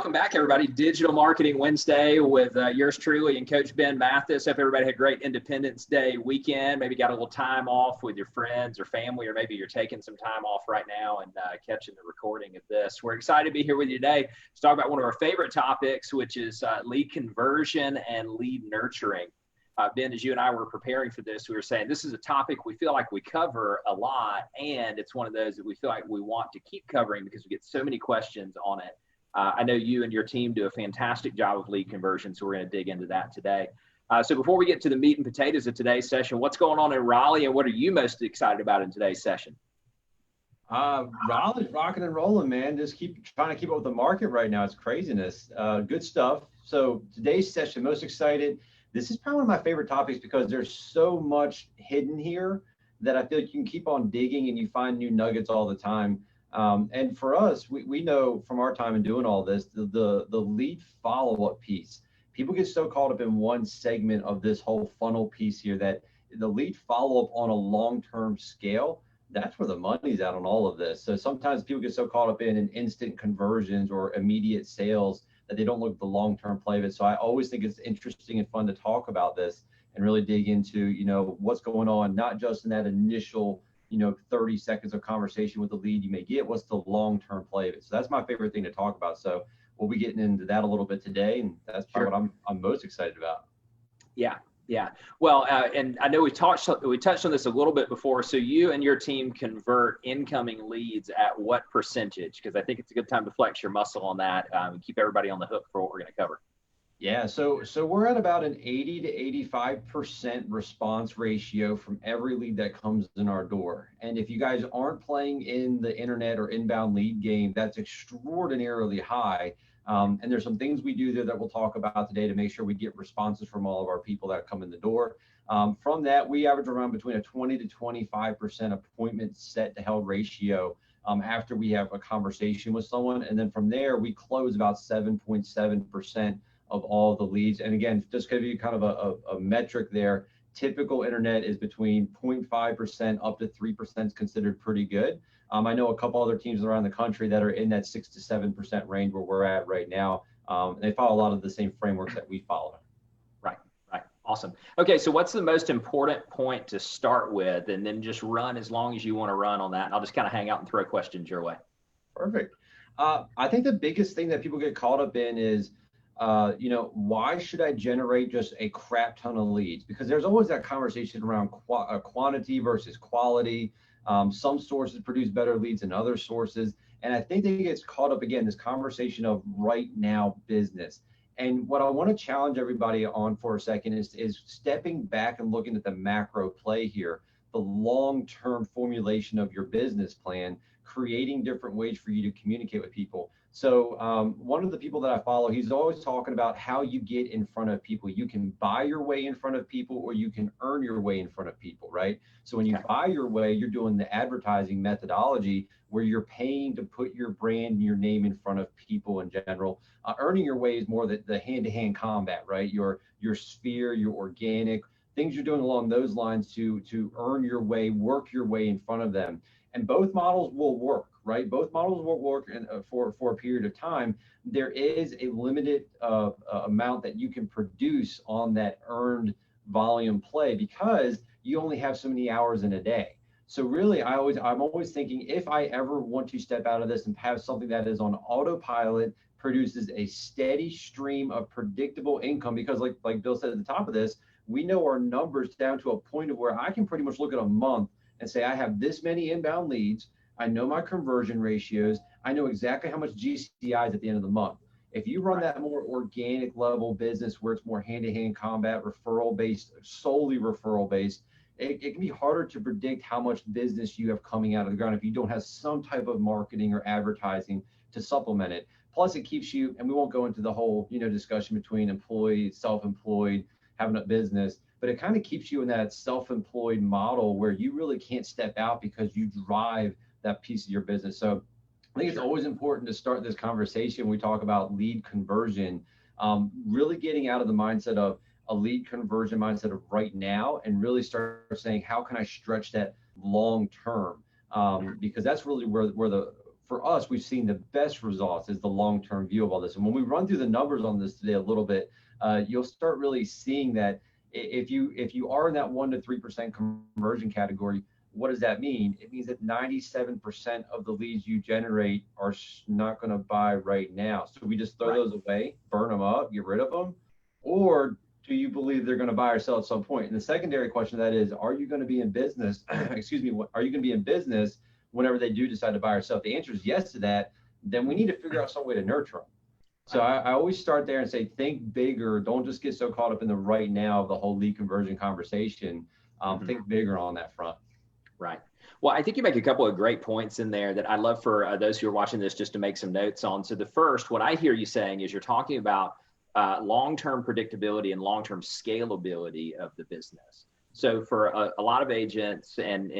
Welcome back, everybody. Digital Marketing Wednesday with yours truly and Coach Ben Mathis. Hope everybody had a great Independence Day weekend. Maybe got a little time off with your friends or family, or maybe you're taking some time off right now and catching the recording of this. We're excited to be here with you today to talk about one of our favorite topics, which is lead conversion and lead nurturing. Ben, as you and I were preparing for this, we were saying this is a topic we feel like we cover a lot, and it's one of those that we feel like we want to keep covering because we get so many questions on it. I know you and your team do a fantastic job of lead conversion, so we're going to dig into that today. So before we get to the meat and potatoes of today's session, what's going on in Raleigh, and what are you most excited about in today's session? Raleigh's rocking and rolling, man. Just trying to keep up with the market right now. It's craziness. Good stuff. So today's session, most excited. This is probably one of my favorite topics because there's so much hidden here that I feel like you can keep on digging and you find new nuggets all the time. And for us, we know from our time in doing all this, the lead follow-up piece, people get so caught up in one segment of this whole funnel piece here that the lead follow-up on a long-term scale, that's where the money's at on all of this. So sometimes people get so caught up in instant conversions or immediate sales that they don't look at the long-term play of it. So I always think it's interesting and fun to talk about this and really dig into, what's going on, not just in that initial 30 seconds of conversation with the lead you may get, what's the long-term play of it. So that's my favorite thing to talk about. So we'll be getting into that a little bit today, and that's probably what I'm most excited about. Yeah. Well, and I know we touched on this a little bit before. So you and your team convert incoming leads at what percentage? Because I think it's a good time to flex your muscle on that and keep everybody on the hook for what we're going to cover. Yeah, so we're at about an 80 to 85% response ratio from every lead that comes in our door. And if you guys aren't playing in the internet or inbound lead game, that's extraordinarily high. And there's some things we do there that we'll talk about today to make sure we get responses from all of our people that come in the door. From that, we average around between a 20 to 25% appointment set to held ratio after we have a conversation with someone. And then from there, we close about 7.7% of all the leads. And again, just to give you kind of a metric there, typical internet is between 0.5% up to 3% is considered pretty good. I know a couple other teams around the country that are in that 6 to 7% range where we're at right now. And they follow a lot of the same frameworks that we follow. Right. Awesome. Okay, so what's the most important point to start with, and then just run as long as you want to run on that. And I'll just kind of hang out and throw questions your way. Perfect. I think the biggest thing that people get caught up in is, why should I generate just a crap ton of leads? Because there's always that conversation around quantity versus quality. Some sources produce better leads than other sources. And I think that gets caught up, again, this conversation of right now business. And what I want to challenge everybody on for a second is stepping back and looking at the macro play here, the long-term formulation of your business plan, creating different ways for you to communicate with people. So one of the people that I follow, he's always talking about how you get in front of people. You can buy your way in front of people, or you can earn your way in front of people, right? So when you buy your way, you're doing the advertising methodology where you're paying to put your brand and your name in front of people in general. Earning your way is more the hand-to-hand combat, right? Your sphere, your organic, things you're doing along those lines to earn your way, work your way in front of them. And both models will work, right? Both models will work for a period of time. There is a limited amount that you can produce on that earned volume play because you only have so many hours in a day. So really, I'm always thinking, if I ever want to step out of this and have something that is on autopilot, produces a steady stream of predictable income, because like Bill said at the top of this, we know our numbers down to a point of where I can pretty much look at a month and say, I have this many inbound leads. I know my conversion ratios. I know exactly how much GCI is at the end of the month. If you run that more organic level business where it's more hand-to-hand combat, referral-based, solely referral-based, it can be harder to predict how much business you have coming out of the ground if you don't have some type of marketing or advertising to supplement it. Plus, it keeps you, and we won't go into the whole discussion between employee, self-employed, having a business, but it kind of keeps you in that self-employed model where you really can't step out because you drive that piece of your business. So I think it's always important to start this conversation when we talk about lead conversion, really getting out of the mindset of a lead conversion mindset of right now and really start saying, how can I stretch that long term? Because that's really where the for us, we've seen the best results is the long-term view of all this. And when we run through the numbers on this today a little bit, you'll start really seeing that if you are in that 1 to 3% conversion category, what does that mean? It means that 97% of the leads you generate are not going to buy right now. So we just throw those away, burn them up, get rid of them, or do you believe they're going to buy or sell at some point? And the secondary question to that is, are you going to be in business? Excuse me. Are you going to be in business whenever they do decide to buy or sell? If the answer is yes to that, then we need to figure out some way to nurture them. So I always start there and say, think bigger. Don't just get so caught up in the right now of the whole lead conversion conversation. Think bigger on that front. Right. Well, I think you make a couple of great points in there that I'd love for those who are watching this just to make some notes on. So the first, what I hear you saying is you're talking about long-term predictability and long-term scalability of the business. So for a lot of agents and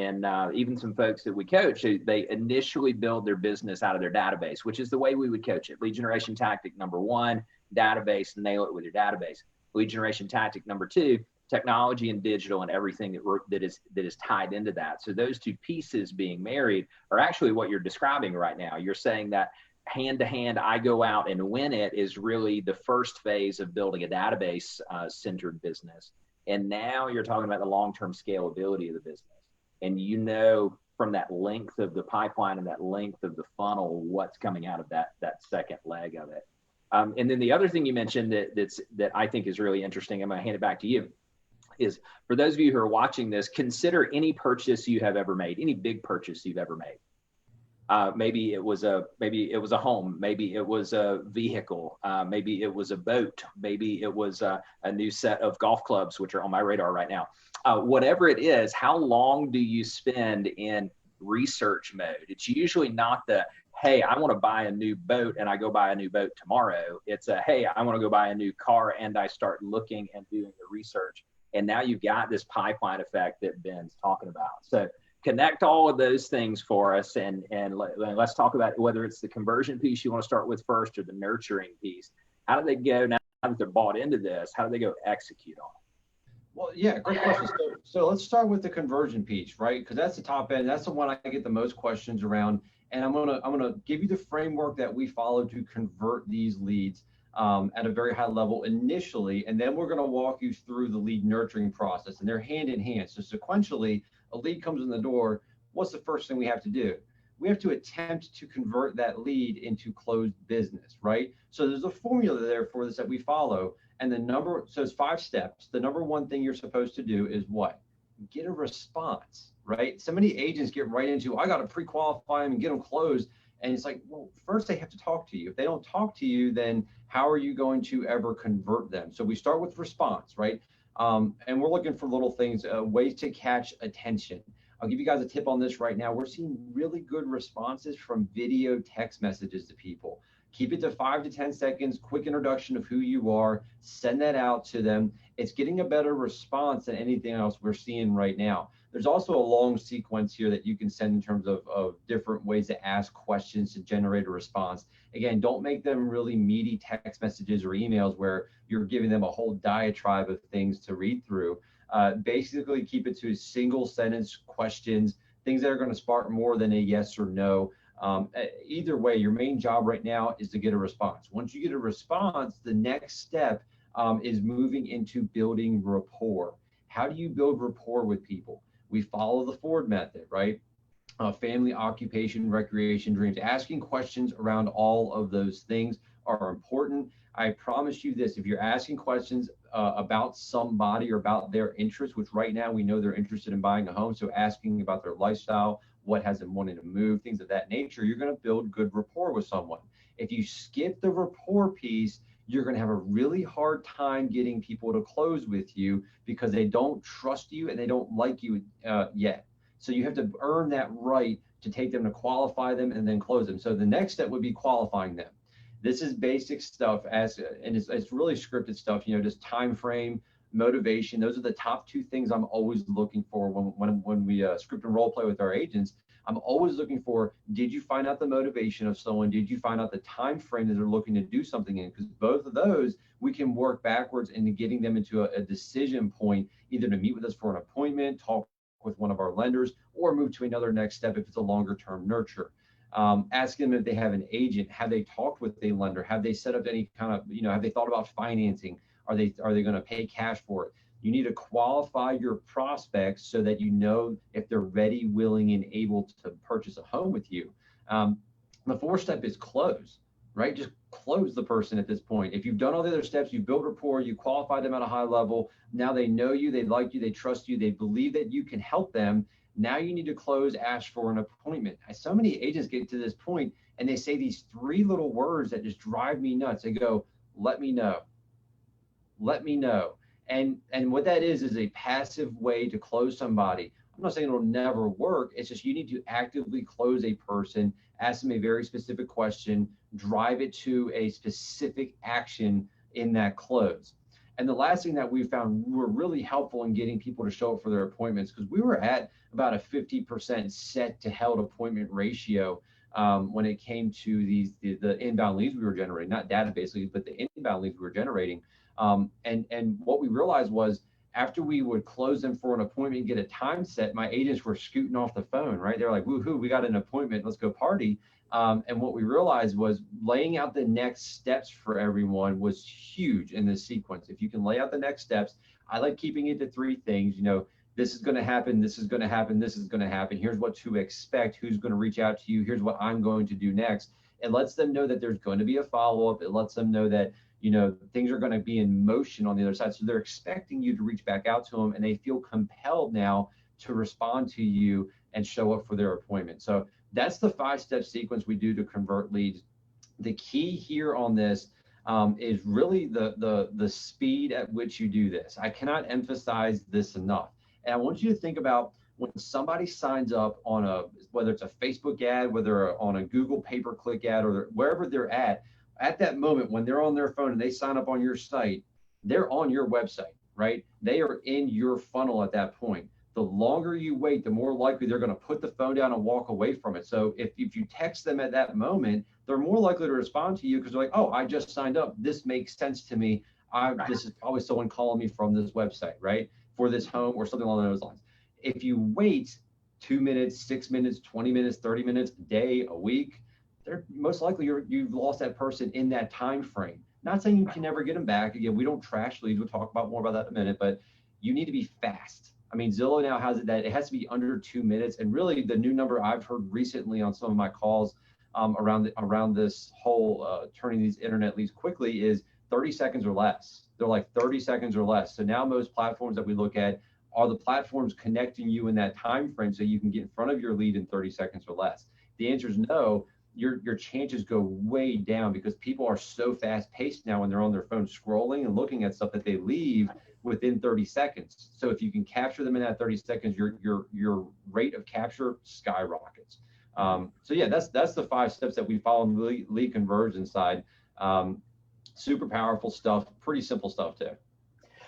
even some folks that we coach, they initially build their business out of their database, which is the way we would coach it. Lead generation tactic number 1, database, nail it with your database. Lead generation tactic number 2, technology and digital and everything that is tied into that. So those two pieces being married are actually what you're describing right now. You're saying that hand to hand, I go out and win it is really the first phase of building a database centered business. And now you're talking about the long-term scalability of the business. And you know from that length of the pipeline and that length of the funnel, what's coming out of that second leg of it. And then the other thing you mentioned that I think is really interesting, I'm going to hand it back to you, is for those of you who are watching this, consider any purchase you have ever made, any big purchase you've ever made. Maybe it was a home, maybe it was a vehicle, maybe it was a boat, maybe it was a new set of golf clubs, which are on my radar right now. Whatever it is, how long do you spend in research mode? It's usually not the, hey, I want to buy a new boat and I go buy a new boat tomorrow. It's a, hey, I want to go buy a new car and I start looking and doing the research. And now you've got this pipeline effect that Ben's talking about. So connect all of those things for us and let's talk about whether it's the conversion piece you want to start with first or the nurturing piece. How do they go now that they're bought into this? How do they go execute on it? Well, yeah, great question. So let's start with the conversion piece, right? Because that's the top end. That's the one I get the most questions around. And I'm gonna give you the framework that we follow to convert these leads at a very high level initially, and then we're going to walk you through the lead nurturing process, and they're hand in hand. So sequentially, a lead comes in the door. What's the first thing we have to do? We have to attempt to convert that lead into closed business, right? So there's a formula there for this that we follow, and so it's 5 steps. The number 1 thing you're supposed to do is what? Get a response, right? So many agents get right into, I got to pre-qualify them and get them closed. And it's like, well, first they have to talk to you. If they don't talk to you, then how are you going to ever convert them? So we start with response, right? And we're looking for little things, ways to catch attention. I'll give you guys a tip on this right now. We're seeing really good responses from video text messages to people. Keep it to 5 to 10 seconds, quick introduction of who you are, send that out to them. It's getting a better response than anything else we're seeing right now. There's also a long sequence here that you can send in terms of different ways to ask questions to generate a response. Again, don't make them really meaty text messages or emails where you're giving them a whole diatribe of things to read through. Basically, keep it to single sentence questions, things that are going to spark more than a yes or no. Either way, your main job right now is to get a response. Once you get a response, the next step is moving into building rapport. How do you build rapport with people? We follow the Ford method, right? Family, occupation, recreation, dreams. Asking questions around all of those things are important. I promise you this, if you're asking questions about somebody or about their interests, which right now we know they're interested in buying a home, so asking about their lifestyle, what has them wanting to move, things of that nature, you're going to build good rapport with someone. If you skip the rapport piece, you're going to have a really hard time getting people to close with you because they don't trust you and they don't like you yet. So you have to earn that right to take them to qualify them and then close them. So the next step would be qualifying them. This is basic stuff, and it's really scripted stuff, just time frame, motivation. Those are the top 2 things I'm always looking for when we script and role play with our agents. I'm always looking for, did you find out the motivation of someone? Did you find out the time frame that they're looking to do something in? Because both of those, we can work backwards into getting them into a decision point, either to meet with us for an appointment, talk with one of our lenders, or move to another next step if it's a longer term nurture. asking them if they have an agent, have they talked with a lender, have they set up any kind of, have they thought about financing? Are they going to pay cash for it? You need to qualify your prospects so that you know if they're ready, willing, and able to purchase a home with you. The fourth step is close, right? Just close the person at this point. If you've done all the other steps, you build rapport, you qualify them at a high level. Now they know you, they like you, they trust you, they believe that you can help them. Now you need to close, ask for an appointment. So many agents get to this point and they say these three little words that just drive me nuts. They go, let me know. Let me know. And what that is a passive way to close somebody. I'm not saying it'll never work. It's just you need to actively close a person, ask them a very specific question, drive it to a specific action in that close. And the last thing that we found were really helpful in getting people to show up for their appointments, because we were at about a 50% set to held appointment ratio when it came to the inbound leads we were generating, not database leads, but the inbound leads we were generating. And what we realized was after we would close them for an appointment, get a time set, my agents were scooting off the phone, right? They're like, woohoo, we got an appointment, let's go party. And what we realized was laying out the next steps for everyone was huge in this sequence. If you can lay out the next steps, I like keeping it to three things. This is going to happen, this is going to happen, this is going to happen. Here's what to expect, who's going to reach out to you, here's what I'm going to do next. It lets them know that there's going to be a follow-up. It lets them know that things are going to be in motion on the other side. So they're expecting you to reach back out to them and they feel compelled now to respond to you and show up for their appointment. So that's the 5-step sequence we do to convert leads. The key here on this is really the speed at which you do this. I cannot emphasize this enough. And I want you to think about when somebody signs up on whether it's a Facebook ad, whether on a Google pay-per-click ad, or wherever they're at that moment, when they're on their phone and they sign up on your site, they're on your website, right? They are in your funnel at that point. The longer you wait, the more likely they're going to put the phone down and walk away from it. So if you text them at that moment, they're more likely to respond to you because they're like, oh, I just signed up. This makes sense to me. This is probably someone calling me from this website, right? For this home or something along those lines. If you wait 2 minutes, 6 minutes, 20 minutes, 30 minutes, a day, a week, they're most likely you've lost that person in that time frame. Not saying you can never get them back. Again, we don't trash leads. We'll talk about more about that in a minute, but you need to be fast. I mean, Zillow now has it that it has to be under 2 minutes. And really the new number I've heard recently on some of my calls around this whole turning these internet leads quickly is 30 seconds or less. They're like 30 seconds or less. So now most platforms that we look at are the platforms connecting you in that time frame so you can get in front of your lead in 30 seconds or less. The answer is no. Your chances go way down because people are so fast paced now when they're on their phone scrolling and looking at stuff that they leave within 30 seconds. So if you can capture them in that 30 seconds, your rate of capture skyrockets. So yeah, that's the 5 steps that we follow on the lead conversion side. Super powerful stuff, pretty simple stuff too.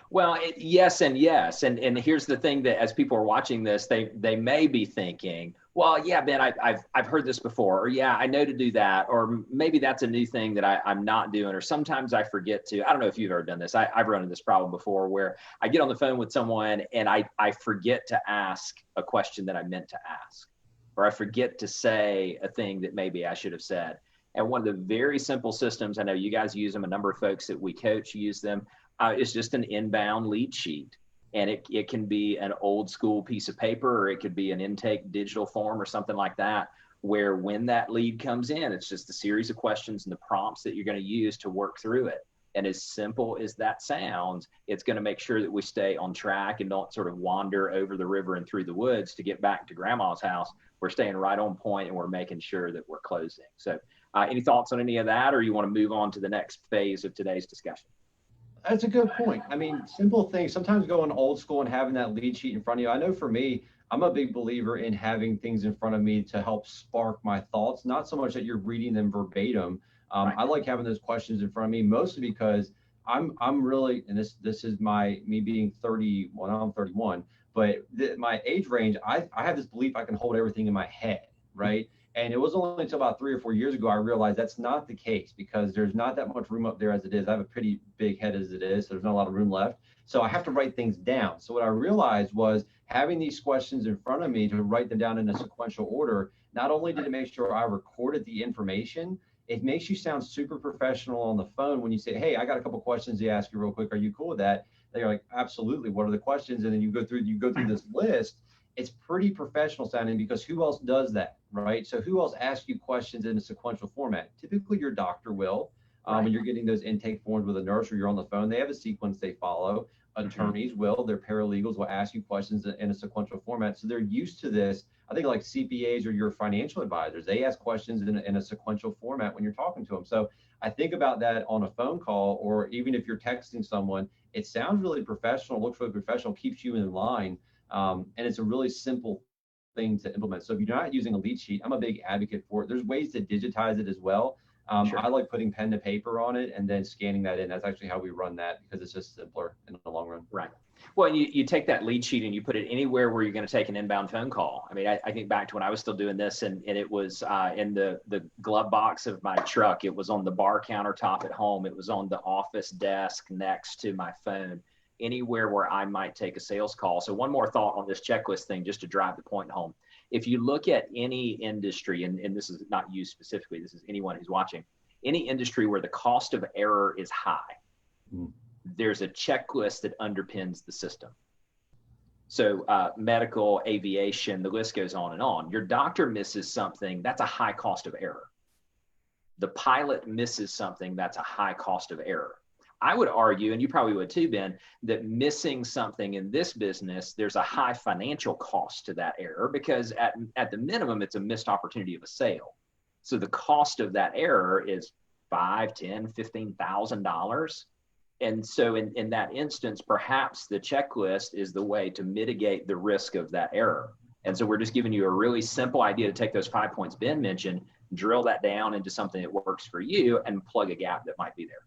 Well, yes and yes. And here's the thing that as people are watching this, they may be thinking, well, yeah, Ben, I've heard this before, or yeah, I know to do that, or maybe that's a new thing that I'm not doing, or sometimes I forget to. I don't know if you've ever done this. I've run into this problem before where I get on the phone with someone and I forget to ask a question that I meant to ask, or I forget to say a thing that maybe I should have said. And one of the very simple systems, I know you guys use them, a number of folks that we coach use them, is just an inbound lead sheet. And it can be an old school piece of paper, or it could be an intake digital form or something like that, where when that lead comes in, it's just a series of questions and the prompts that you're going to use to work through it. And as simple as that sounds, it's going to make sure that we stay on track and don't sort of wander over the river and through the woods to get back to grandma's house. We're staying right on point and we're making sure that we're closing. So any thoughts on any of that, or you want to move on to the next phase of today's discussion? That's a good point. I mean, simple things, sometimes going old school and having that lead sheet in front of you. I know for me, I'm a big believer in having things in front of me to help spark my thoughts, not so much that you're reading them verbatim. Right. I like having those questions in front of me, mostly because I'm really, and this is me being 30, well, now I'm 31, but my age range, I have this belief I can hold everything in my head, right? And it was only until about 3 or 4 years ago I realized that's not the case, because there's not that much room up there as it is. I have a pretty big head as it is, so there's not a lot of room left. So I have to write things down. So what I realized was having these questions in front of me to write them down in a sequential order not only did it make sure I recorded the information, it makes you sound super professional on the phone when you say, hey, I got a couple questions to ask you real quick. Are you cool with that? They're like, absolutely. What are the questions? And then you go through this list. It's pretty professional sounding, because who else does that, right? So who else asks you questions in a sequential format? Typically your doctor will. When you're getting those intake forms with a nurse or you're on the phone, they have a sequence they follow. Attorneys will, their paralegals will ask you questions in a sequential format. So they're used to this. I think like CPAs or your financial advisors, they ask questions in a sequential format when you're talking to them. So I think about that on a phone call, or even if you're texting someone, it sounds really professional, looks really professional, keeps you in line. And it's a really simple thing to implement. So if you're not using a lead sheet, I'm a big advocate for it. There's ways to digitize it as well. Sure. I like putting pen to paper on it and then scanning that in. That's actually how we run that, because it's just simpler in the long run. Right. Well, you take that lead sheet and you put it anywhere where you're going to take an inbound phone call. I mean, I think back to when I was still doing this, and it was in the glove box of my truck. It was on the bar countertop at home. It was on the office desk next to my phone, anywhere where I might take a sales call. So one more thought on this checklist thing, just to drive the point home. If you look at any industry, and this is not you specifically, this is anyone who's watching, any industry where the cost of error is high, there's a checklist that underpins the system. So medical, aviation, the list goes on and on. Your doctor misses something, that's a high cost of error. The pilot misses something, that's a high cost of error. I would argue, and you probably would too, Ben, that missing something in this business, there's a high financial cost to that error, because at the minimum, it's a missed opportunity of a sale. So the cost of that error is $5,000, $10,000, $15,000. And so in that instance, perhaps the checklist is the way to mitigate the risk of that error. And so we're just giving you a really simple idea to take those 5 points Ben mentioned, drill that down into something that works for you, and plug a gap that might be there.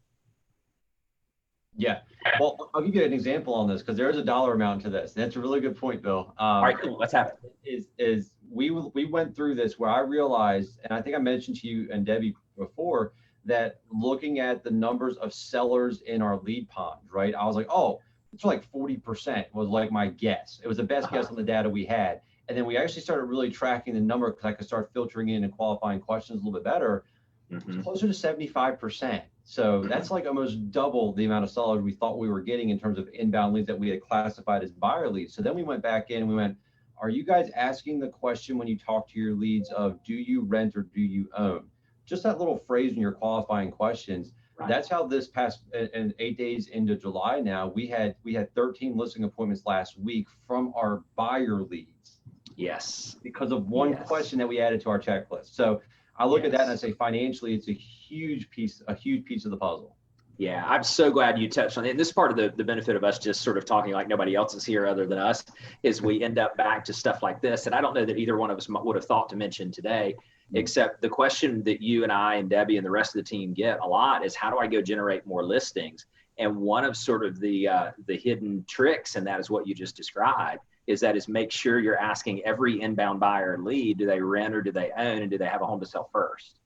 Yeah. Well, I'll give you an example on this, because there is a dollar amount to this. That's a really good point, Bill. All right, cool. Let's have it. Is we went through this where I realized, and I think I mentioned to you and Debbie before, that looking at the numbers of sellers in our lead pond, right? I was like, oh, it's like 40% was like my guess. It was the best guess on the data we had. And then we actually started really tracking the number, because I could start filtering in and qualifying questions a little bit better. It's closer to 75%. So that's like almost double the amount of sellers we thought we were getting in terms of inbound leads that we had classified as buyer leads. So then we went back in and we went, are you guys asking the question when you talk to your leads of, do you rent or do you own? Just that little phrase in your qualifying questions. Right. That's how this past, and 8 days into July now, we had 13 listing appointments last week from our buyer leads. Yes. Because of one question that we added to our checklist. So I look at that and I say, financially, it's a huge piece of the puzzle. Yeah, I'm so glad you touched on it. And this part of the benefit of us just sort of talking like nobody else is here other than us is we end up back to stuff like this. And I don't know that either one of us would have thought to mention today, except the question that you and I and Debbie and the rest of the team get a lot is, how do I go generate more listings? And one of sort of the hidden tricks, and that is what you just described, is make sure you're asking every inbound buyer lead, do they rent or do they own, and do they have a home to sell first?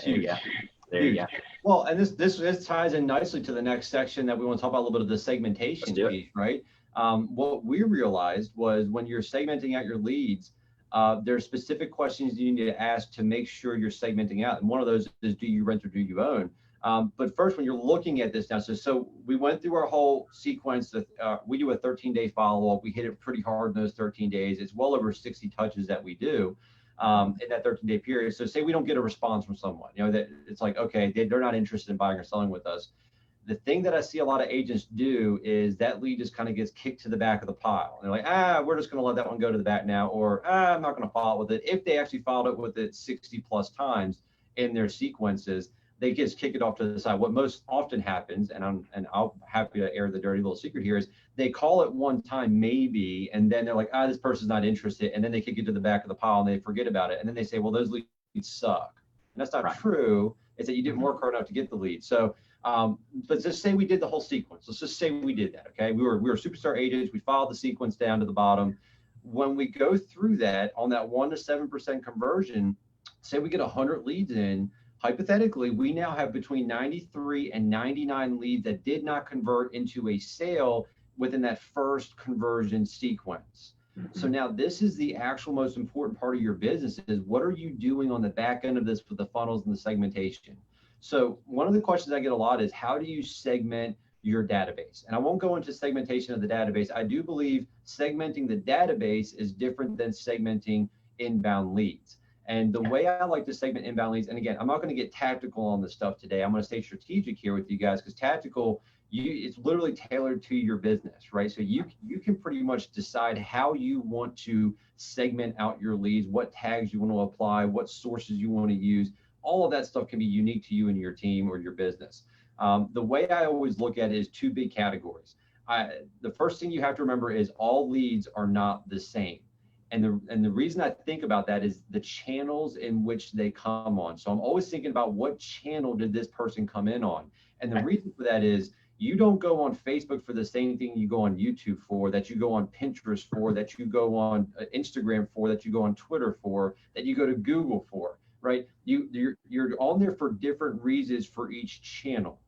There you go. There you go. Well, and this ties in nicely to the next section that we want to talk about, a little bit of the segmentation piece, right? What we realized was, when you're segmenting out your leads, there are specific questions you need to ask to make sure you're segmenting out. And one of those is, do you rent or do you own? But first, when you're looking at this now, so we went through our whole sequence. We do a 13-day follow-up. We hit it pretty hard in those 13 days. It's well over 60 touches that we do in that 13-day period. So say we don't get a response from someone, that it's like, okay, they're not interested in buying or selling with us. The thing that I see a lot of agents do is that lead just kind of gets kicked to the back of the pile. And they're like, we're just going to let that one go to the back now, or I'm not going to follow it with it. If they actually followed it with it 60 plus times in their sequences, they just kick it off to the side. What most often happens, and I'm happy to air the dirty little secret here, is they call it one time maybe, and then they're like, this person's not interested, and then they kick it to the back of the pile and they forget about it, and then they say, well, those leads suck. And that's not true. It's that you didn't work hard enough to get the lead. So, but just say we did the whole sequence. Let's just say we did that. Okay, we were superstar agents. We followed the sequence down to the bottom. When we go through that on that 1 to 7% conversion, say we get 100 leads in. Hypothetically, we now have between 93 and 99 leads that did not convert into a sale within that first conversion sequence. So now this is the actual most important part of your business is what are you doing on the back end of this with the funnels and the segmentation? So one of the questions I get a lot is how do you segment your database? And I won't go into segmentation of the database. I do believe segmenting the database is different than segmenting inbound leads. And the way I like to segment inbound leads, and again, I'm not going to get tactical on this stuff today. I'm going to stay strategic here with you guys because tactical, it's literally tailored to your business, right? So you can pretty much decide how you want to segment out your leads, what tags you want to apply, what sources you want to use. All of that stuff can be unique to you and your team or your business. The way I always look at it is two big categories. The first thing you have to remember is all leads are not the same. And the reason I think about that is the channels in which they come on. So I'm always thinking about what channel did this person come in on? And the reason for that is you don't go on Facebook for the same thing you go on YouTube for, that you go on Pinterest for, that you go on Instagram for, that you go on Twitter for, that you go to Google for, right? You're on there for different reasons for each channel.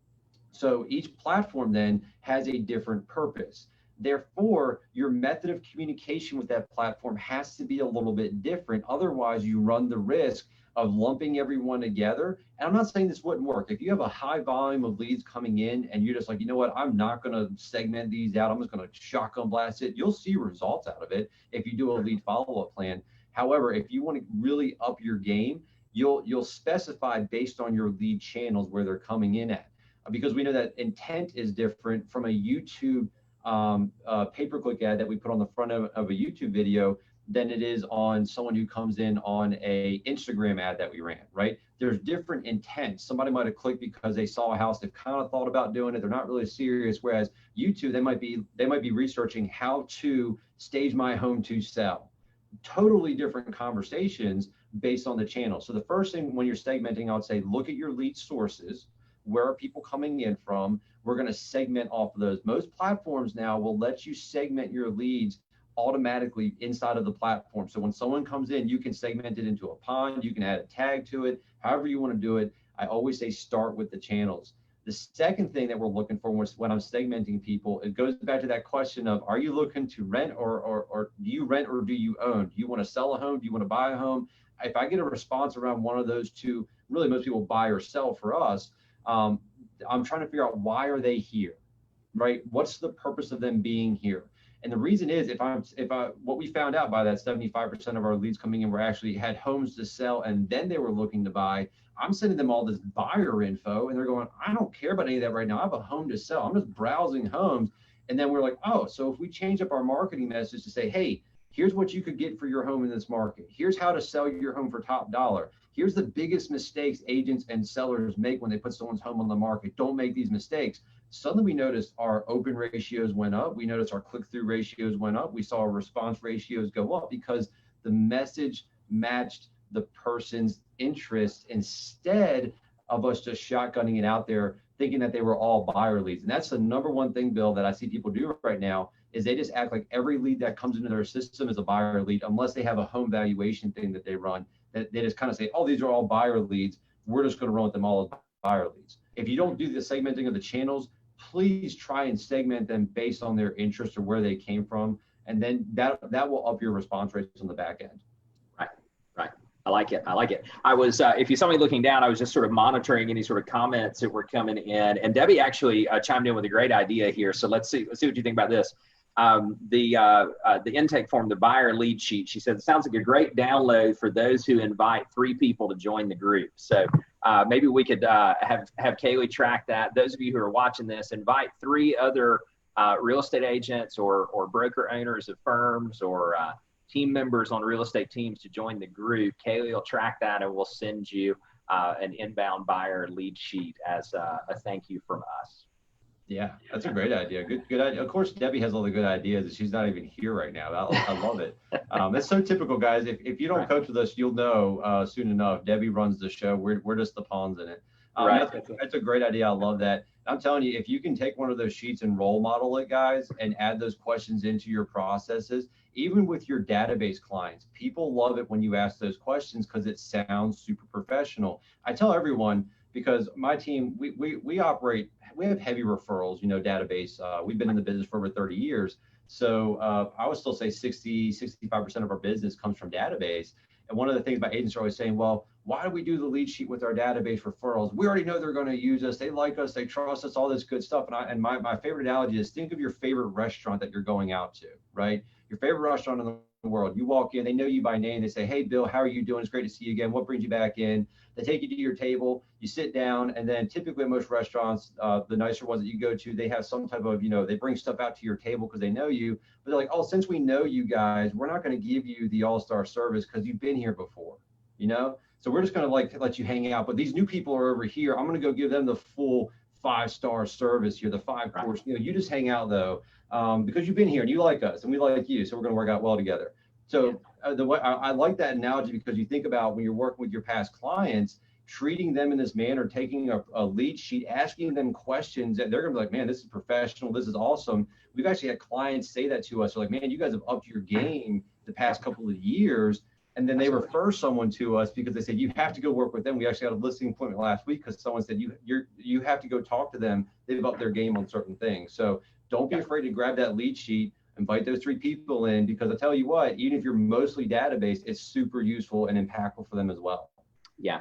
So each platform then has a different purpose. Therefore, your method of communication with that platform has to be a little bit different. Otherwise, you run the risk of lumping everyone together. And I'm not saying this wouldn't work. If you have a high volume of leads coming in and you're just like, you know what, I'm not going to segment these out. I'm just going to shotgun blast it. You'll see results out of it if you do a lead follow-up plan. However, if you want to really up your game, you'll specify based on your lead channels where they're coming in at. Because we know that intent is different from a YouTube pay-per-click ad that we put on the front of a YouTube video than it is on someone who comes in on a Instagram ad that we ran, right? There's different intents. Somebody might have clicked because they saw a house, they've kind of thought about doing it, they're not really serious. Whereas YouTube, they might be researching how to stage my home to sell. Totally different conversations based on the channel. So the first thing when you're segmenting, I would say, look at your lead sources. Where are people coming in from? We're going to segment off of those. Most platforms now will let you segment your leads automatically inside of the platform. So when someone comes in, you can segment it into a pond, you can add a tag to it, however you want to do it. I always say start with the channels. The second thing that we're looking for when I'm segmenting people, it goes back to that question of, are you looking to rent or do you rent or do you own? Do you want to sell a home? Do you want to buy a home? If I get a response around one of those two, really most people buy or sell for us. I'm trying to figure out why are they here, right? What's the purpose of them being here? And the reason is what we found out by that 75% of our leads coming in were actually had homes to sell and then they were looking to buy. I'm sending them all this buyer info and they're going, I don't care about any of that right now. I have a home to sell. I'm just browsing homes. And then we're like, oh, so if we change up our marketing message to say, hey, here's what you could get for your home in this market. Here's how to sell your home for top dollar. Here's the biggest mistakes agents and sellers make when they put someone's home on the market. Don't make these mistakes. Suddenly we noticed our open ratios went up. We noticed our click-through ratios went up. We saw our response ratios go up because the message matched the person's interest instead of us just shotgunning it out there thinking that they were all buyer leads. And that's the number one thing, Bill, that I see people do right now is they just act like every lead that comes into their system is a buyer lead unless they have a home valuation thing that they run. That they just kind of say, oh, these are all buyer leads. We're just going to run with them all as buyer leads. If you don't do the segmenting of the channels, please try and segment them based on their interest or where they came from. And then that will up your response rates on the back end. Right. I like it. I was, if you saw me looking down, I was just sort of monitoring any sort of comments that were coming in. And Debbie actually chimed in with a great idea here. So let's see what you think about this. The intake form, the buyer lead sheet, she said, it sounds like a great download for those who invite 3 people to join the group. So maybe we could have Kaylee track that. Those of you who are watching this, invite 3 other real estate agents or broker owners of firms or team members on real estate teams to join the group. Kaylee will track that and we'll send you an inbound buyer lead sheet as a thank you from us. Yeah, that's a great idea. Good idea. Of course, Debbie has all the good ideas, and she's not even here right now. I love it. It's so typical, guys. If you don't coach with us, you'll know soon enough. Debbie runs the show. We're just the pawns in it. That's a great idea. I love that. I'm telling you, if you can take one of those sheets and role model it, guys, and add those questions into your processes, even with your database clients, people love it when you ask those questions because it sounds super professional. I tell everyone, because my team, we have heavy referrals, database. We've been in the business for over 30 years. So I would still say 65% of our business comes from database. And one of the things my agents are always saying, well, why do we do the lead sheet with our database referrals? We already know they're going to use us. They like us. They trust us, all this good stuff. And my favorite analogy is think of your favorite restaurant that you're going out to, right? Your favorite restaurant in the world. You walk in, they know you by name. They say, hey, Bill, how are you doing? It's great to see you again. What brings you back in? They take you to your table, you sit down, and then typically at most restaurants, the nicer ones that you go to, they have some type of, they bring stuff out to your table because they know you. But they're like, oh, since we know you guys, we're not going to give you the all-star service because you've been here before, So we're just going to let you hang out. But these new people are over here. I'm going to go give them the full 5-star service here, the 5-course. You just hang out though, because you've been here and you like us and we like you. So we're going to work out well together. So the way I like that analogy, because you think about when you're working with your past clients, treating them in this manner, taking a lead sheet, asking them questions that they're going to be like, man, this is professional. This is awesome. We've actually had clients say that to us. They're like, man, you guys have upped your game the past couple of years. And then they refer someone to us because they said, you have to go work with them. We actually had a listing appointment last week because someone said, you have to go talk to them. They've upped their game on certain things. So don't be afraid to grab that lead sheet, invite those 3 people in, because I tell you what, even if you're mostly database, it's super useful and impactful for them as well. Yeah,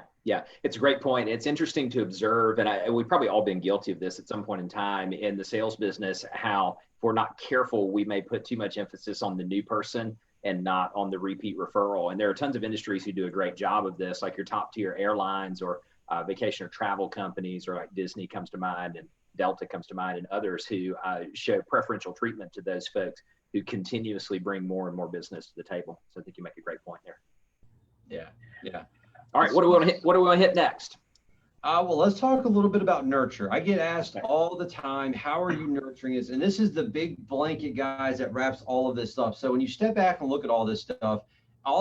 it's a great point. It's interesting to observe, and we've probably all been guilty of this at some point in time in the sales business, how if we're not careful, we may put too much emphasis on the new person and not on the repeat referral. And there are tons of industries who do a great job of this, like your top tier airlines or vacation or travel companies, or like Disney comes to mind and Delta comes to mind, and others who show preferential treatment to those folks who continuously bring more and more business to the table. So I think you make a great point there. Yeah. All right, what do we want to hit next? Well, let's talk a little bit about nurture. I get asked all the time, how are you nurturing this? And this is the big blanket, guys, that wraps all of this stuff. So when you step back and look at all this stuff,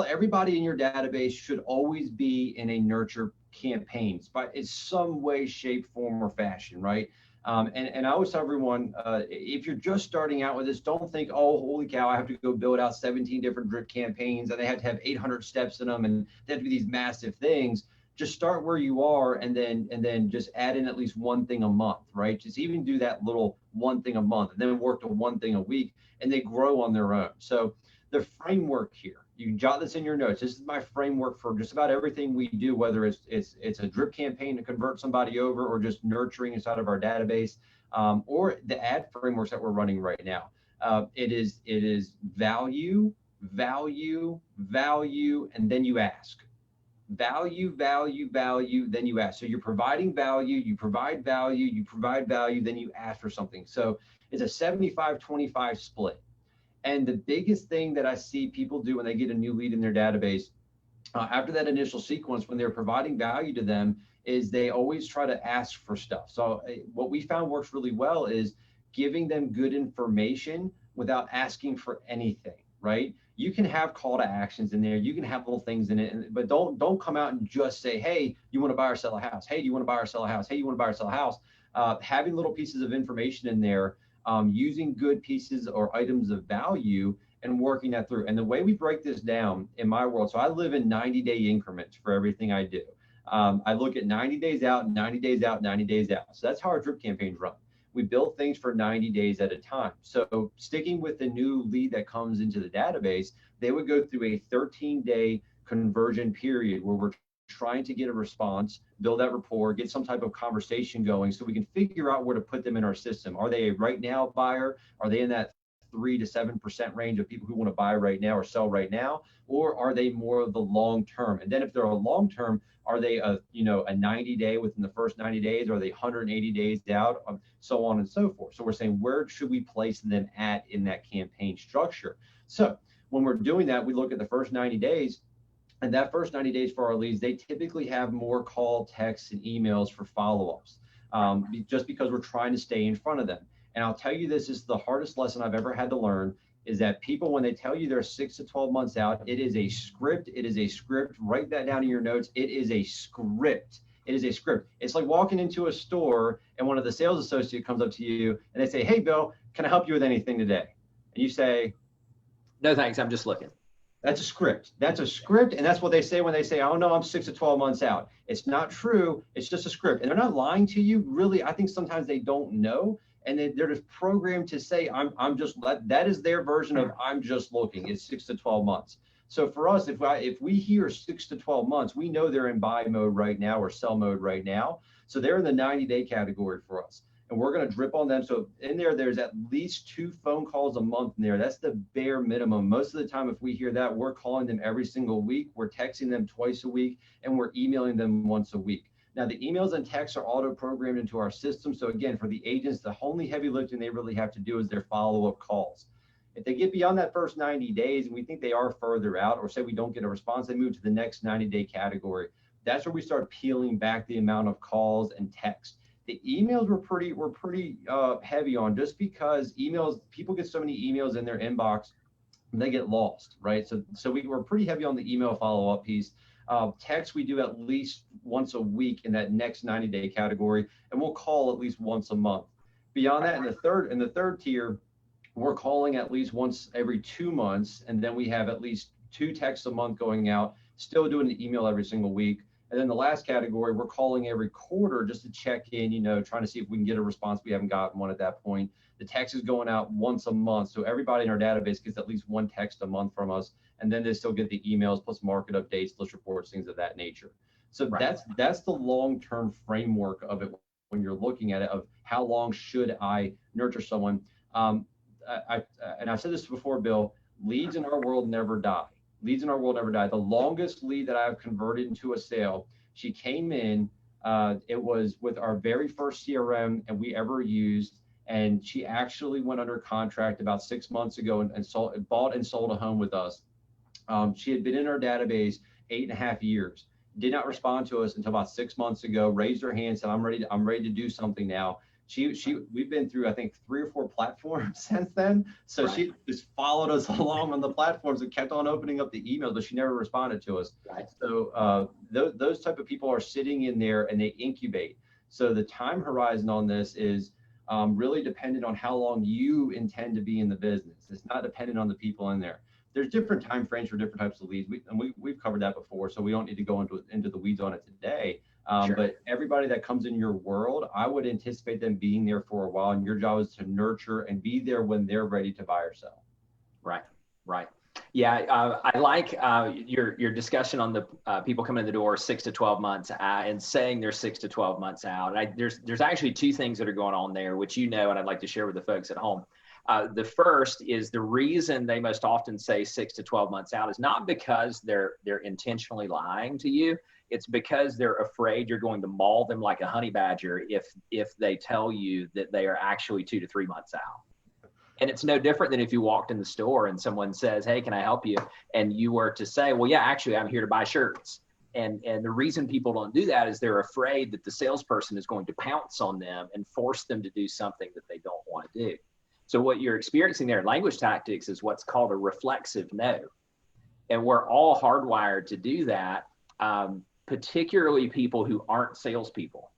everybody in your database should always be in a nurture campaign, but in some way, shape, form, or fashion, right? And I always tell everyone, if you're just starting out with this, don't think, oh, holy cow, I have to go build out 17 different drip campaigns and they have to have 800 steps in them and they have to be these massive things. Just start where you are and then just add in at least one thing a month, right? Just even do that little one thing a month and then work to one thing a week, and they grow on their own. So the framework here, you can jot this in your notes. This is my framework for just about everything we do, whether it's a drip campaign to convert somebody over or just nurturing inside of our database, or the ad frameworks that we're running right now. It is value, and then you ask. Value, then you ask. So you're providing value, you provide value, then you ask for something. So it's a 75-25 split. And the biggest thing that I see people do when they get a new lead in their database, after that initial sequence, when they're providing value to them, is they always try to ask for stuff. So what we found works really well is giving them good information without asking for anything, right? You can have call to actions in there. You can have little things in it, but don't come out and just say, hey, you want to buy or sell a house? Hey, do you want to buy or sell a house? Hey, you want to buy or sell a house? Having little pieces of information in there, using good pieces or items of value and working that through. And the way we break this down in my world, so I live in 90-day increments for everything I do. I look at 90 days out, 90 days out, 90 days out. So that's how our drip campaigns run. We build things for 90 days at a time. So sticking with the new lead that comes into the database, they would go through a 13-day conversion period where we're trying to get a response, build that rapport, get some type of conversation going so we can figure out where to put them in our system. Are they a right now buyer? Are they in that 3 to 7% range of people who want to buy right now or sell right now? Or are they more of the long term? And then if they're a long term, are they a 90 day within the first 90 days? Are they 180 days out? So on and so forth. So we're saying, where should we place them at in that campaign structure? So when we're doing that, we look at the first 90 days. And that first 90 days for our leads, they typically have more call, texts, and emails for follow-ups, just because we're trying to stay in front of them. And I'll tell you, this is the hardest lesson I've ever had to learn, is that people, when they tell you they're 6 to 12 months out, it is a script. It is a script. Write that down in your notes. It is a script. It is a script. It's like walking into a store and one of the sales associates comes up to you and they say, hey, Bill, can I help you with anything today? And you say, no, thanks. I'm just looking. That's a script. That's a script. And that's what they say when they say, oh, no, I'm 6 to 12 months out. It's not true. It's just a script. And they're not lying to you. Really, I think sometimes they don't know. and then they're just programmed to say, I'm just, that is their version of I'm just looking. It's 6 to 12 months. So for us, if we hear 6 to 12 months, we know they're in buy mode right now or sell mode right now. So they're in the 90-day category for us. And we're going to drip on them. So in there's at least 2 phone calls a month in there. That's the bare minimum. Most of the time, if we hear that, we're calling them every single week. We're texting them twice a week, and we're emailing them once a week. Now, the emails and texts are auto-programmed into our system. So again, for the agents, the only heavy lifting they really have to do is their follow-up calls. If they get beyond that first 90 days and we think they are further out, or say we don't get a response, they move to the next 90-day category. That's where we start peeling back the amount of calls and texts. The emails were pretty heavy on, just because emails, people get so many emails in their inbox, and they get lost, right? So we were pretty heavy on the email follow-up piece. Text we do at least once a week in that next 90-day category, and we'll call at least once a month. Beyond that, in the third tier, we're calling at least once every 2 months, and then we have at least 2 texts a month going out, still doing the email every single week. And then the last category, we're calling every quarter just to check in, trying to see if we can get a response. We haven't gotten one at that point. The text is going out once a month. So everybody in our database gets at least 1 text a month from us. And then they still get the emails plus market updates, plus reports, things of that nature. So right. That's the long-term framework of it when you're looking at it, of how long should I nurture someone. And I've said this before, Bill, leads in our world never die. Leads in our world never die. The longest lead that I've converted into a sale, she came in, it was with our very first CRM and we ever used, and she actually went under contract about 6 months ago and bought and sold a home with us. She had been in our database 8.5 years, did not respond to us until about 6 months ago, raised her hand, said, I'm ready to do something now. We've been through, I think, 3 or 4 platforms since then. So right. She just followed us along on the platforms and kept on opening up the emails, but she never responded to us. Right. So those type of people are sitting in there and they incubate. So the time horizon on this is really dependent on how long you intend to be in the business. It's not dependent on the people in there. There's different time frames for different types of leads. We've covered that before, so we don't need to go into the weeds on it today. Sure. But everybody that comes in your world, I would anticipate them being there for a while, and your job is to nurture and be there when they're ready to buy or sell. Right. Yeah, I like your discussion on the people coming in the door 6 to 12 months and saying they're 6 to 12 months out. And there's actually 2 things that are going on there, which and I'd like to share with the folks at home. The first is the reason they most often say 6 to 12 months out is not because they're intentionally lying to you. It's because they're afraid you're going to maul them like a honey badger if they tell you that they are actually 2 to 3 months out. And it's no different than if you walked in the store and someone says, hey, can I help you? And you were to say, well, yeah, actually, I'm here to buy shirts. And the reason people don't do that is they're afraid that the salesperson is going to pounce on them and force them to do something that they don't want to do. So what you're experiencing there in language tactics is what's called a reflexive no. And we're all hardwired to do that, particularly people who aren't salespeople.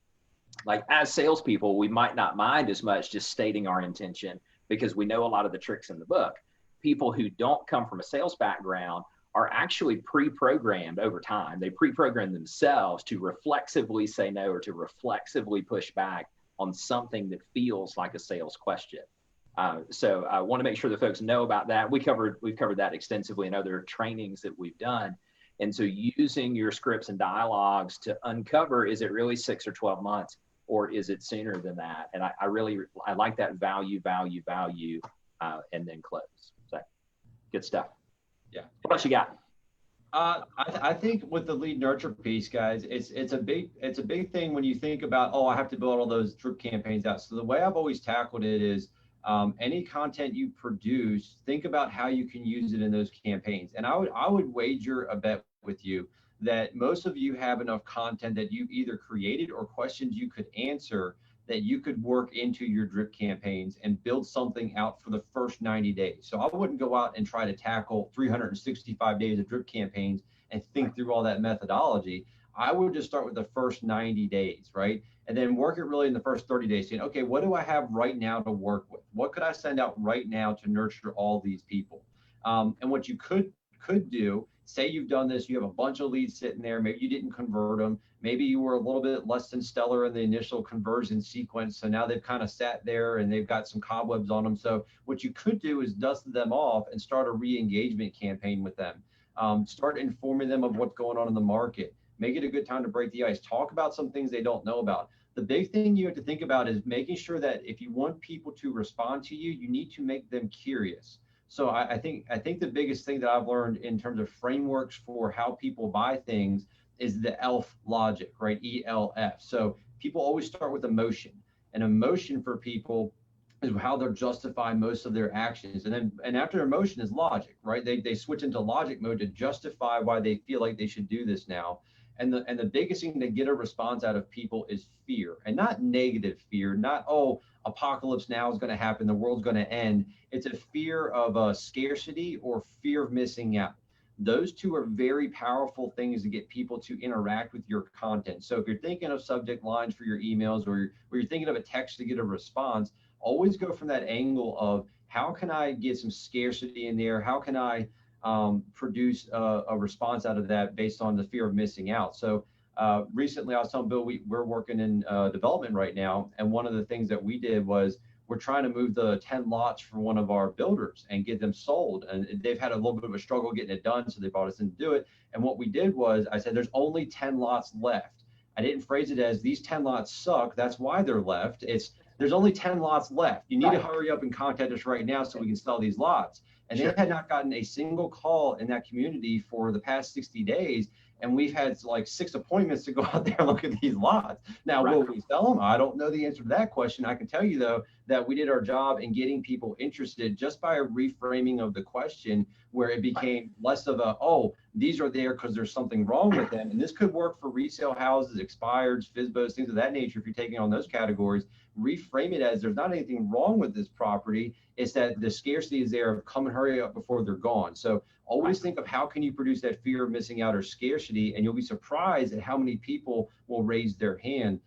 Like as salespeople, we might not mind as much just stating our intention because we know a lot of the tricks in the book. People who don't come from a sales background are actually pre-programmed over time. They pre-program themselves to reflexively say no or to reflexively push back on something that feels like a sales question. So I want to make sure that folks know about that. We've covered that extensively in other trainings that we've done. And so using your scripts and dialogues to uncover, is it really 6 or 12 months or is it sooner than that? And I like that value, and then close. So good stuff. Yeah. What else you got? I think with the lead nurture piece, guys, it's a big thing when you think about, I have to build all those drip campaigns out. So the way I've always tackled it is any content you produce, think about how you can use it in those campaigns. And I would wager a bet with you that most of you have enough content that you've either created or questions you could answer that you could work into your drip campaigns and build something out for the first 90 days. So I wouldn't go out and try to tackle 365 days of drip campaigns and think through all that methodology. I would just start with the first 90 days, right? And then work it really in the first 30 days, saying, okay, what do I have right now to work with? What could I send out right now to nurture all these people? And what you could do say you've done this, you have a bunch of leads sitting there, maybe you didn't convert them, maybe you were a little bit less than stellar in the initial conversion sequence, so now they've kind of sat there and they've got some cobwebs on them. So what you could do is dust them off and start a re-engagement campaign with them. Start informing them of what's going on in the market. Make it a good time to break the ice. Talk about some things they don't know about. The big thing you have to think about is making sure that if you want people to respond to you, you need to make them curious. So I think the biggest thing that I've learned in terms of frameworks for how people buy things is the ELF logic, right? ELF. So people always start with emotion, and emotion for people is how they'll justify most of their actions. And after emotion is logic, right? They switch into logic mode to justify why they feel like they should do this now. And the biggest thing to get a response out of people is fear, and not negative fear, not, oh, apocalypse now is going to happen, the world's going to end. It's a fear of scarcity or fear of missing out. Those two are very powerful things to get people to interact with your content. So if you're thinking of subject lines for your emails, or you're thinking of a text to get a response, always go from that angle of how can I get some scarcity in there? How can I produce a response out of that based on the fear of missing out? So recently I was telling Bill, we're working in development right now. And one of the things that we did was we're trying to move the 10 lots for one of our builders and get them sold. And they've had a little bit of a struggle getting it done. So they brought us in to do it. And what we did was I said, there's only 10 lots left. I didn't phrase it as these 10 lots suck. That's why they're left. There's only 10 lots left. You need to hurry up and contact us right now so we can sell these lots. And they had not gotten a single call in that community for the past 60 days. And we've had like 6 appointments to go out there and look at these lots. Now, will we sell them? I don't know the answer to that question. I can tell you, though, that we did our job in getting people interested just by a reframing of the question, where it became less of a, oh, these are there because there's something wrong with them. And this could work for resale houses, expireds, FSBOs, things of that nature. If you're taking on those categories, reframe it as there's not anything wrong with this property. It's that the scarcity is there of come and hurry up before they're gone. So always think of how can you produce that fear of missing out or scarcity, and you'll be surprised at how many people will raise their hand.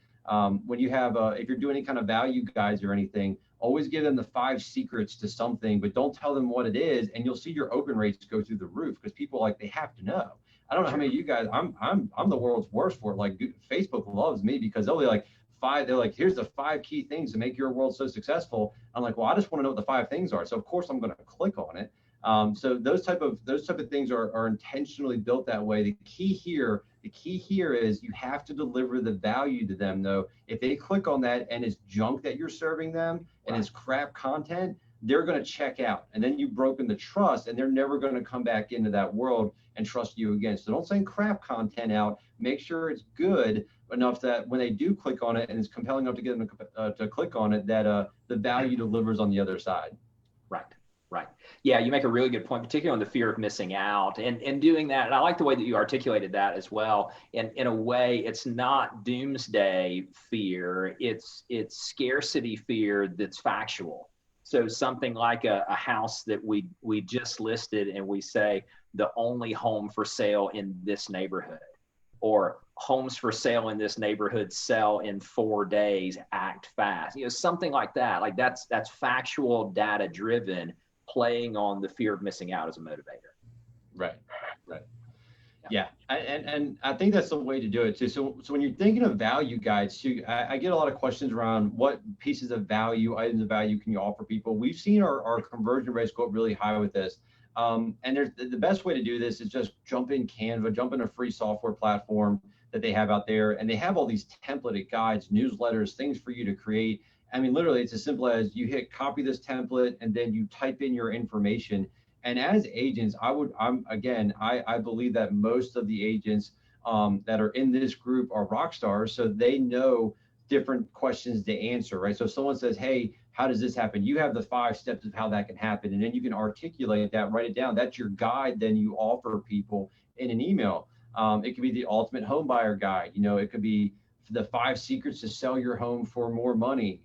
When you have, if you're doing any kind of value guides or anything, always give them the 5 secrets to something, but don't tell them what it is, and you'll see your open rates go through the roof because people they have to know. I don't know how many of you guys, I'm the world's worst for it. Like Facebook loves me because they'll be like, they're like, here's the 5 key things to make your world so successful. I'm like, well, I just want to know what the 5 things are. So of course I'm going to click on it. So those type of things are intentionally built that way. The key here is you have to deliver the value to them, though. If they click on that and it's junk that you're serving them and it's crap content, they're going to check out, and then you've broken the trust, and they're never going to come back into that world and trust you again. So don't send crap content out. Make sure it's good enough that when they do click on it and it's compelling enough to get them to click on it, that the value delivers on the other side. Right. Yeah, you make a really good point, particularly on the fear of missing out and doing that. And I like the way that you articulated that as well. In a way, it's not doomsday fear, it's scarcity fear that's factual. So something like a house that we just listed and we say the only home for sale in this neighborhood, or homes for sale in this neighborhood sell in 4 days, act fast. Something like that. Like that's factual, data driven, playing on the fear of missing out as a motivator. Right. Yeah. And I think that's the way to do it too. So when you're thinking of value guides too, I get a lot of questions around what pieces of value, items of value can you offer people? We've seen our conversion rates go up really high with this. And the best way to do this is just jump in Canva, jump in a free software platform that they have out there. And they have all these templated guides, newsletters, things for you to create. I mean, literally, it's as simple as you hit copy this template and then you type in your information. And as agents, I believe that most of the agents that are in this group are rock stars, so they know different questions to answer, right? So if someone says, hey, how does this happen? You have the 5 steps of how that can happen. And then you can articulate that, write it down. That's your guide. Then you offer people in an email. It could be the ultimate home buyer guide. It could be the 5 secrets to sell your home for more money,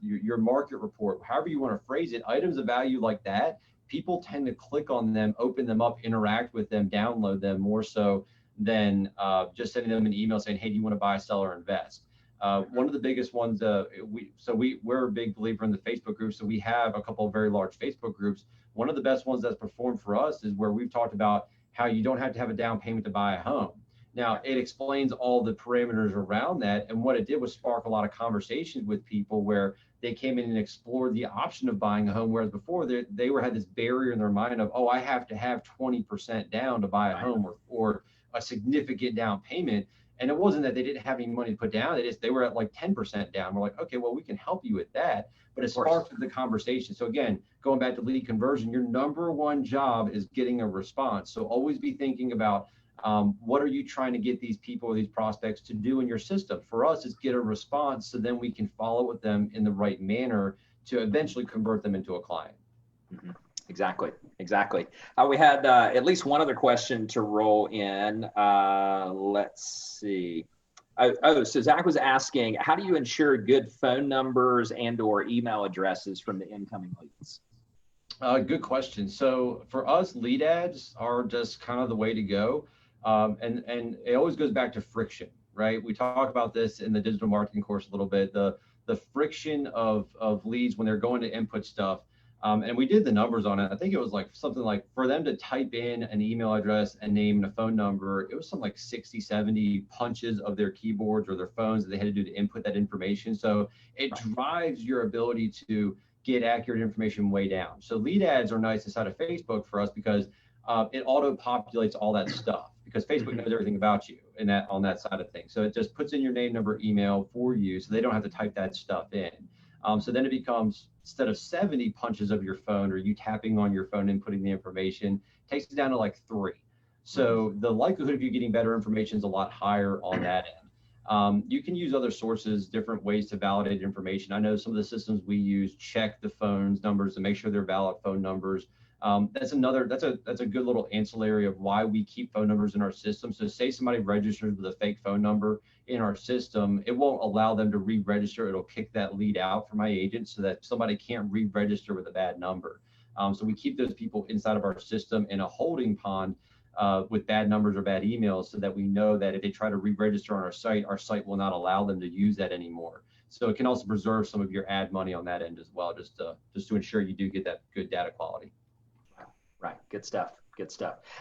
your market report, however you want to phrase it. Items of value like that, people tend to click on them, open them up, interact with them, download them more so than just sending them an email saying, hey, do you want to buy, sell, or invest? One of the biggest ones, we're a big believer in the Facebook group. So we have a couple of very large Facebook groups. One of the best ones that's performed for us is where we've talked about, how you don't have to have a down payment to buy a home. Now, it explains all the parameters around that. And what it did was spark a lot of conversations with people where they came in and explored the option of buying a home, whereas before they had this barrier in their mind of, oh, I have to have 20% down to buy a home, or a significant down payment. And it wasn't that they didn't have any money to put down. They were at like 10% down. We're like, okay, well, we can help you with that. But it sparked the conversation. So again, going back to lead conversion, your number one job is getting a response. So always be thinking about, what are you trying to get these people or these prospects to do in your system? For us, it's get a response, so then we can follow with them in the right manner to eventually convert them into a client. Mm-hmm. Exactly. We had at least one other question to roll in. Let's see. So Zach was asking, how do you ensure good phone numbers and or email addresses from the incoming leads? Good question. So for us, lead ads are just kind of the way to go. And it always goes back to friction, right? We talk about this in the digital marketing course a little bit, the friction of leads when they're going to input stuff. And we did the numbers on it. I think it was like something like, for them to type in an email address, a name, and a phone number, it was something like 60, 70 punches of their keyboards or their phones that they had to do to input that information. So it drives your ability to get accurate information way down. So lead ads are nice inside of Facebook for us because it auto populates all that stuff, because Facebook knows everything about you on that side of things. So it just puts in your name, number, email for you, so they don't have to type that stuff in. So then it becomes, instead of 70 punches of your phone or you tapping on your phone and putting the information, takes it down to like 3. So the likelihood of you getting better information is a lot higher on that end. You can use other sources, different ways to validate information. I know some of the systems we use check the phones numbers to make sure they're valid phone numbers. That's a good little ancillary of why we keep phone numbers in our system. So say somebody registers with a fake phone number in our system, it won't allow them to re-register. It'll kick that lead out for my agent so that somebody can't re-register with a bad number. So we keep those people inside of our system in a holding pond with bad numbers or bad emails, so that we know that if they try to re-register on our site will not allow them to use that anymore. So it can also preserve some of your ad money on that end as well, just to ensure you do get that good data quality. Right. Good stuff.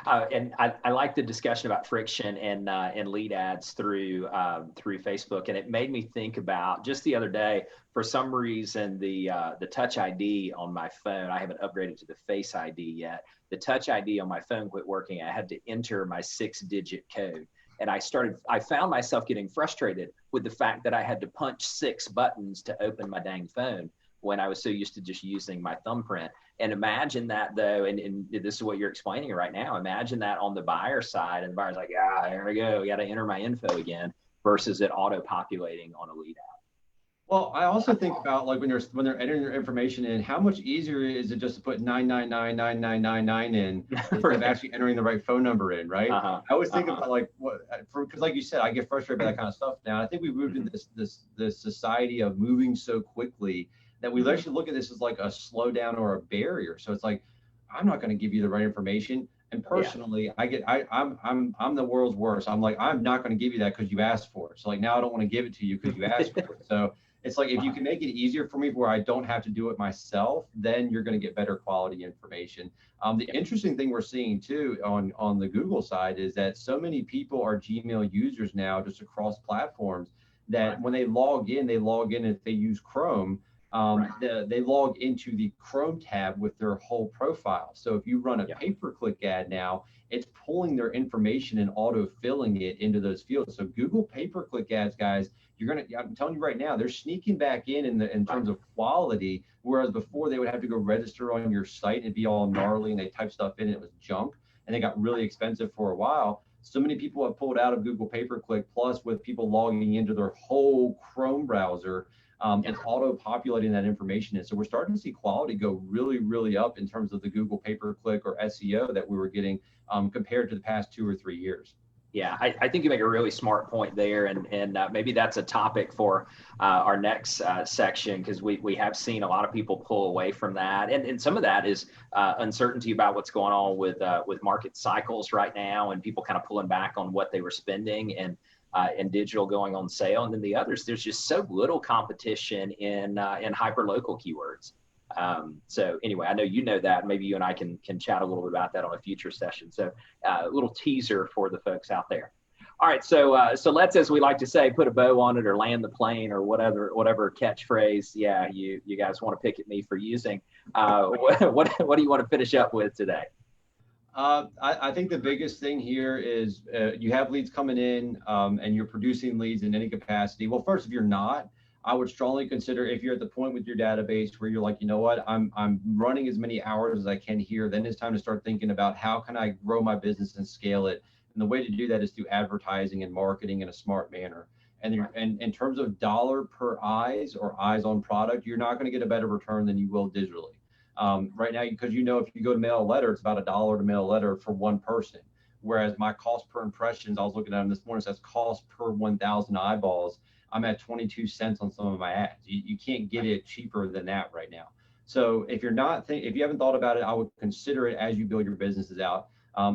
And I like the discussion about friction and lead ads through Facebook. And it made me think about, just the other day, for some reason, the Touch ID on my phone, I haven't upgraded to the Face ID yet. The Touch ID on my phone quit working. I had to enter my 6-digit code. And I found myself getting frustrated with the fact that I had to punch 6 buttons to open my dang phone, when I was so used to just using my thumbprint. And imagine that, though, and this is what you're explaining right now. Imagine that on the buyer side, and the buyer's like, there we go, got to enter my info again, versus it auto-populating on a lead ad. Well, I also think about, like, when they're entering your information in, how much easier is it just to put 9999999 in instead of actually entering the right phone number in, right? I always think about, like, because like you said, I get frustrated by that kind of stuff now. I think we've moved into this society of moving so quickly that we actually look at this as like a slowdown or a barrier. So it's like, I'm not going to give you the right information. And personally, I'm the world's worst. I'm like, I'm not going to give you that because you asked for it. So like, now I don't want to give it to you because you asked for it. So it's like, if you can make it easier for me where I don't have to do it myself, then you're going to get better quality information. The interesting thing we're seeing too on the Google side is that so many people are Gmail users now, just across platforms, that when they log in if they use Chrome. They log into the Chrome tab with their whole profile. So if you run a pay-per-click ad now, it's pulling their information and auto-filling it into those fields. So Google pay-per-click ads, guys, I'm telling you right now, they're sneaking back in terms of quality, whereas before they would have to go register on your site and it'd be all gnarly and they type stuff in and it was junk and they got really expensive for a while. So many people have pulled out of Google pay-per-click, plus with people logging into their whole Chrome browser, it's auto-populating that information. And so we're starting to see quality go really, really up in terms of the Google pay-per-click or SEO that we were getting compared to the past 2 or 3 years. Yeah, I think you make a really smart point there, and maybe that's a topic for our next section, because we have seen a lot of people pull away from that, and some of that is uncertainty about what's going on with market cycles right now, and people kind of pulling back on what they were spending, and digital going on sale. And then the others, there's just so little competition in hyperlocal keywords. So anyway, I know you know that. Maybe you and I can chat a little bit about that on a future session. So a little teaser for the folks out there. All right, so let's, as we like to say, put a bow on it or land the plane or whatever catchphrase. Yeah, you guys want to pick at me for using. What do you want to finish up with today? I think the biggest thing here is you have leads coming in and you're producing leads in any capacity. Well, first, if you're not, I would strongly consider, if you're at the point with your database where you're like, you know what, I'm running as many hours as I can here, then it's time to start thinking about how can I grow my business and scale it. And the way to do that is through advertising and marketing in a smart manner. And in terms of dollar per eyes or eyes on product, you're not going to get a better return than you will digitally. Right now, because if you go to mail a letter, it's about $1 to mail a letter for one person. Whereas my cost per impressions, I was looking at them this morning, says cost per 1,000 eyeballs. I'm at 22 cents on some of my ads. You can't get it cheaper than that right now. So if you haven't thought about it, I would consider it as you build your businesses out.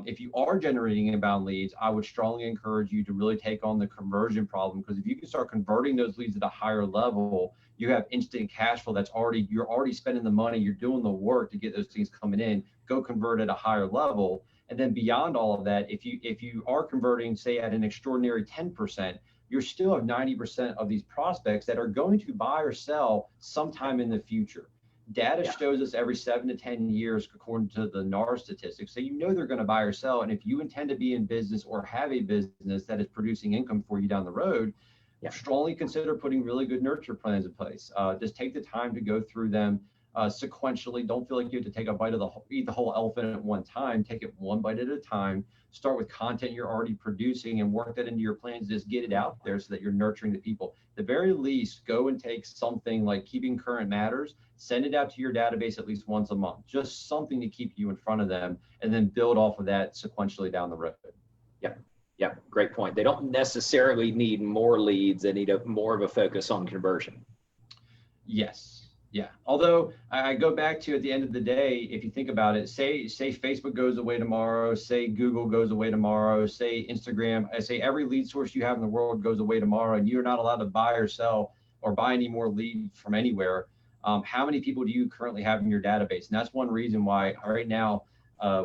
If you are generating inbound leads, I would strongly encourage you to really take on the conversion problem, because if you can start converting those leads at a higher level, you have instant cash flow. You're already spending the money, you're doing the work to get those things coming in. Go convert at a higher level. And then beyond all of that, if you are converting, say, at an extraordinary 10%, you still have 90% of these prospects that are going to buy or sell sometime in the future. Data shows us every 7 to 10 years, according to the NAR statistics, so they're going to buy or sell. And if you intend to be in business or have a business that is producing income for you down the road, strongly consider putting really good nurture plans in place. Just take the time to go through them sequentially. Don't feel like you have to eat the whole elephant at one time. Take it one bite at a time. Start with content you're already producing and work that into your plans. Just get it out there so that you're nurturing the people. At the very least, go and take something like Keeping Current Matters, send it out to your database at least once a month, just something to keep you in front of them, and then build off of that sequentially down the road. Yeah, great point. They don't necessarily need more leads. They need more of a focus on conversion. Yes. Yeah. Although I go back to, at the end of the day, if you think about it, say Facebook goes away tomorrow, say Google goes away tomorrow, say Instagram, say every lead source you have in the world goes away tomorrow, and you're not allowed to buy or sell or buy any more leads from anywhere. How many people do you currently have in your database? And that's one reason why right now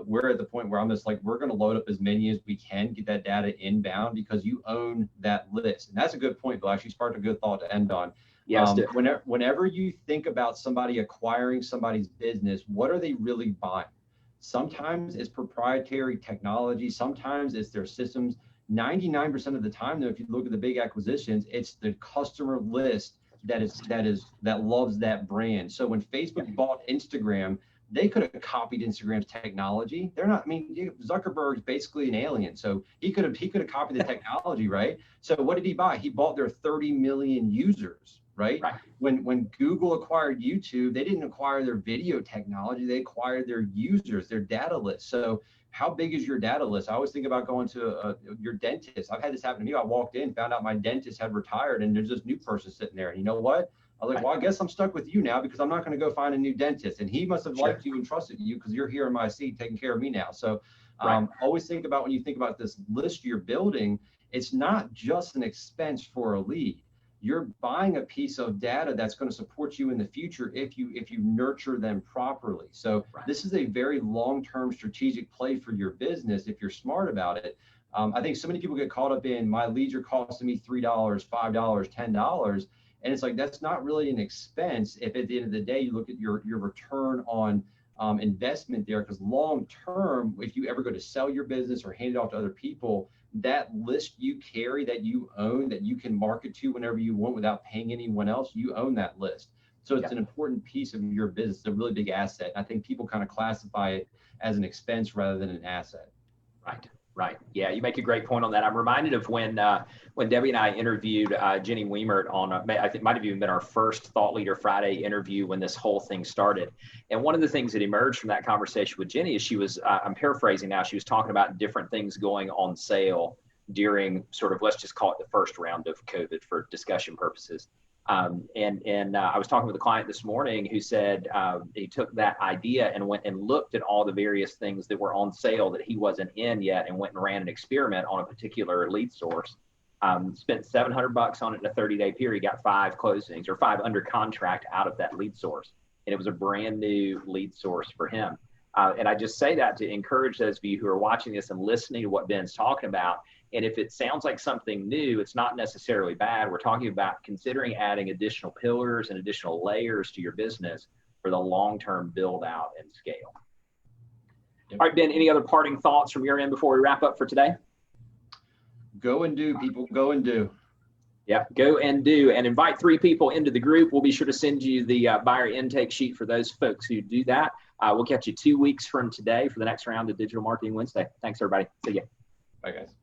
we're at the point where I'm just like, we're going to load up as many as we can, get that data inbound, because you own that list. And that's a good point, Bill. Actually sparked a good thought to end on. Yes. Whenever you think about somebody acquiring somebody's business, what are they really buying? Sometimes it's proprietary technology. Sometimes it's their systems. 99% of the time, though, if you look at the big acquisitions, it's the customer list that loves that brand. So when Facebook bought Instagram, they could have copied Instagram's technology. Zuckerberg's basically an alien, so he could have copied the technology, right? So what did he buy? He bought their 30 million users, right? When Google acquired YouTube, they didn't acquire their video technology. They acquired their users, their data list. So how big is your data list? I always think about going to your dentist. I've had this happen to me. I walked in, found out my dentist had retired, and there's this new person sitting there. And you know what? I was like, well, I guess I'm stuck with you now, because I'm not going to go find a new dentist. And he must have liked you and trusted you, because you're here in my seat taking care of me now. So always think about, when you think about this list you're building, it's not just an expense for a lead. You're buying a piece of data that's going to support you in the future if you nurture them properly. So this is a very long-term strategic play for your business if you're smart about it. I think so many people get caught up in, my leads are costing me $3, $5, $10. And it's like, that's not really an expense if at the end of the day you look at your return on investment there. Because long term, if you ever go to sell your business or hand it off to other people, that list you carry, that you own, that you can market to whenever you want without paying anyone else, you own that list. So it's an important piece of your business. It's a really big asset. I think people kind of classify it as an expense rather than an asset. Right. Yeah, you make a great point on that. I'm reminded of when Debbie and I interviewed Jenny Wiemert on, I think it might have even been our first Thought Leader Friday interview when this whole thing started. And one of the things that emerged from that conversation with Jenny is she was, I'm paraphrasing now, she was talking about different things going on sale during sort of, let's just call it the first round of COVID for discussion purposes. And I was talking with a client this morning who said he took that idea and went and looked at all the various things that were on sale that he wasn't in yet, and went and ran an experiment on a particular lead source. Spent $700 on it in a 30-day period, got 5 closings or 5 under contract out of that lead source. and it was a brand new lead source for him. And I just say that to encourage those of you who are watching this and listening to what Ben's talking about. And if it sounds like something new, it's not necessarily bad. We're talking about considering adding additional pillars and additional layers to your business for the long-term build out and scale. All right, Ben, any other parting thoughts from your end before we wrap up for today? Go and do, people. Go and do. Yeah, go and do, and invite 3 people into the group. We'll be sure to send you the buyer intake sheet for those folks who do that. We'll catch you 2 weeks from today for the next round of Digital Marketing Wednesday. Thanks, everybody. See ya. Bye, guys.